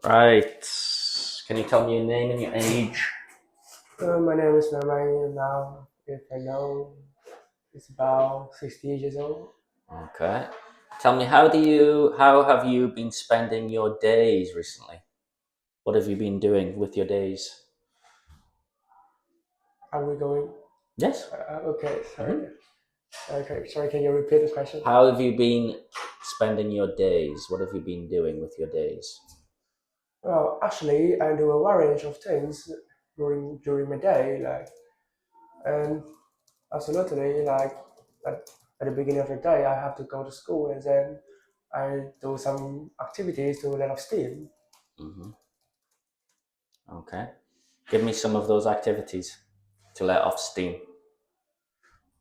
Right. Can you tell me your name and your age? My name is Norman now. If I know, it's about 60 years old. Okay. Tell me how have you been spending your days recently? What have you been doing with your days? Are we going? Yes. Okay, sorry. hmm Okay, sorry. Can you repeat the question? How have you been spending your days? What have you been doing with your days? Well, actually, I do a range of things during my day, and absolutely, at, at the beginning of the day, I have to go to school, and then I do some activities to let off steam. hmm Okay. Give me some of those activities to let off steam.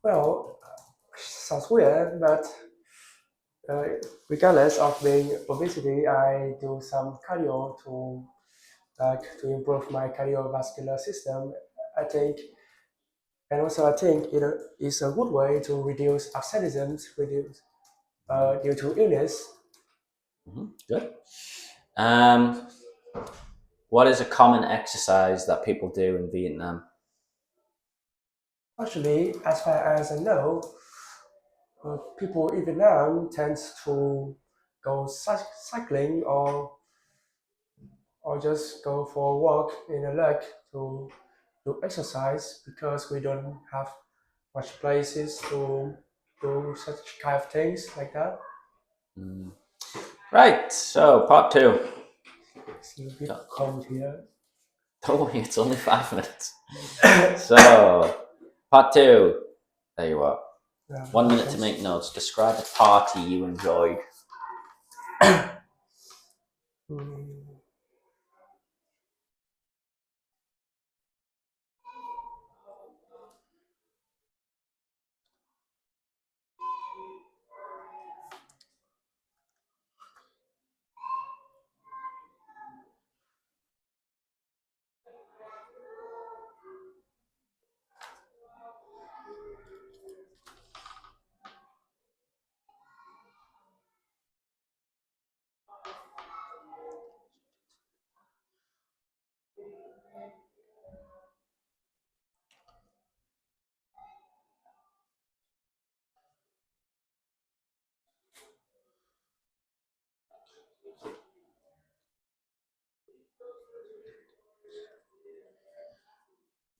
Well, sounds weird, but Uh, regardless of being obesity, I do some cardio to improve my cardiovascular system. I think, and also I think it is a good way to reduce absenteeism, reduce due to illness. Good. Um, what is a common exercise that people do in Vietnam? Actually, as far as I know, people in Vietnam tend to go cycling or just go for a walk in a lake to do exercise because we don't have much places to do such kind of things like that. Mm. Right. So part two. It's a bit Don't cold here. worry, it's only 5 minutes. So part two. There you are. 1 minute to make Thanks. notes. Describe a party you enjoyed. Mm,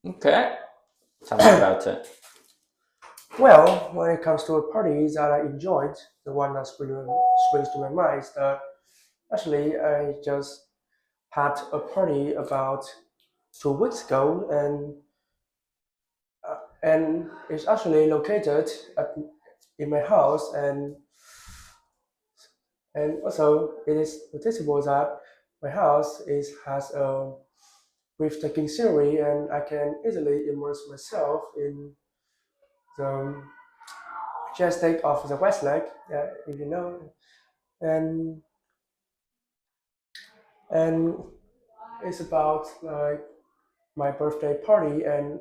Okay. Tell me about it. well, when it comes to parties that I enjoyed, the one that springs to my mind is that actually I just had a party about 2 weeks ago, and it's actually located in my house, and also it is noticeable that my house has a breathtaking scenery, and I can easily immerse myself in the majestic of the West Lake, if you know, and and it's about like my birthday party, and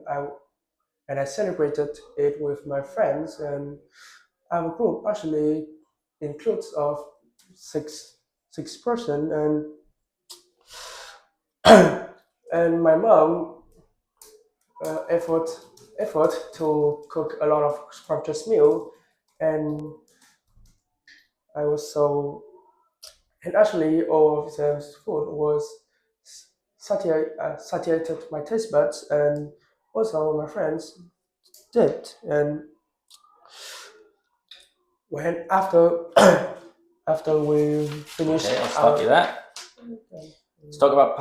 I celebrated it with my friends, and our group actually includes of six six person, and my mom uh, effort effort to cook a lot of scrumptious meal, and I was so and actually all of the food was satiated my taste buds, and also my friends did. And when after we finished Okay, I'll stop you our there. Let's talk about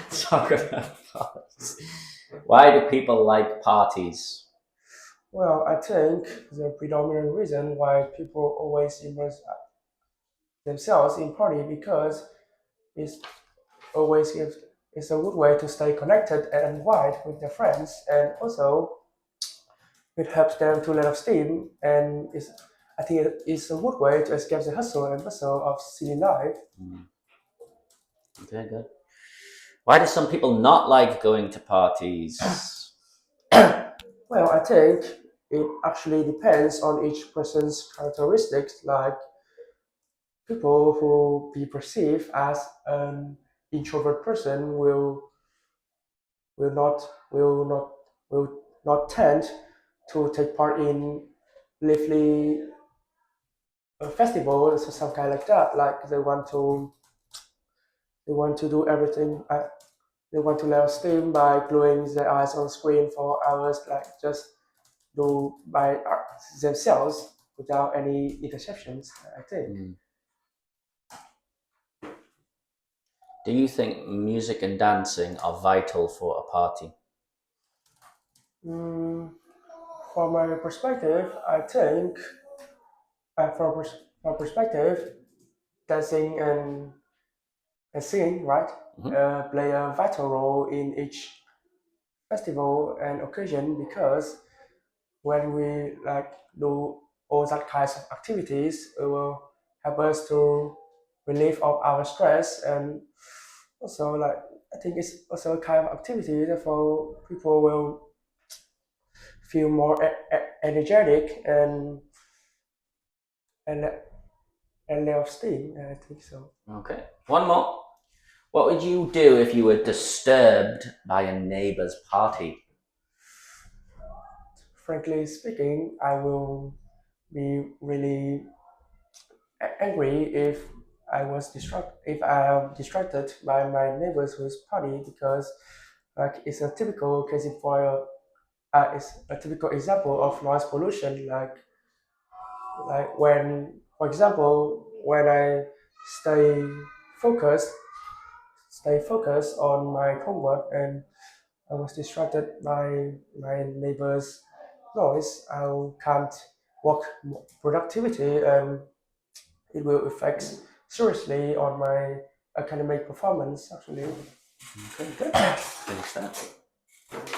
let's talk about parties. Why do people like parties? well, I think the predominant reason why people always immerse themselves in party because it's always gives it's a good way to stay connected and unwind with their friends, and also it helps them to let off steam, and I think it's a good way to escape the hustle and bustle of city life. Mm, okay, good. Why do some people not like going to parties? Well, I think it actually depends on each person's characteristics. Like people who be perceived as an introvert person will not will not will not tend to take part in lively festival, so some kind like that. Like they want to do everything. They want to let us steam by gluing their eyes on screen for hours, like just do by themselves without any interceptions. I think. Mm. Do you think music and dancing are vital for a party? Mm, from my perspective, I think from perspective, dancing and singing, right, Mhm. play a vital role in each festival and occasion because when we like do all that kinds of activities, it will help us to relieve of our stress and also like I think it's also a kind of activity therefore people will feel more energetic and and let off steam. I think so. Okay. One more. What would you do if you were disturbed by a neighbor's party? Frankly speaking, I will be really angry if I am distracted by my neighbor's party because like it's a typical case for it's a typical example of noise pollution like when for example when I stay focused stay focused on my homework and I was distracted by my neighbor's noise. I can't work productivity and it will affect seriously on my academic performance actually. Okay, good. Finish that.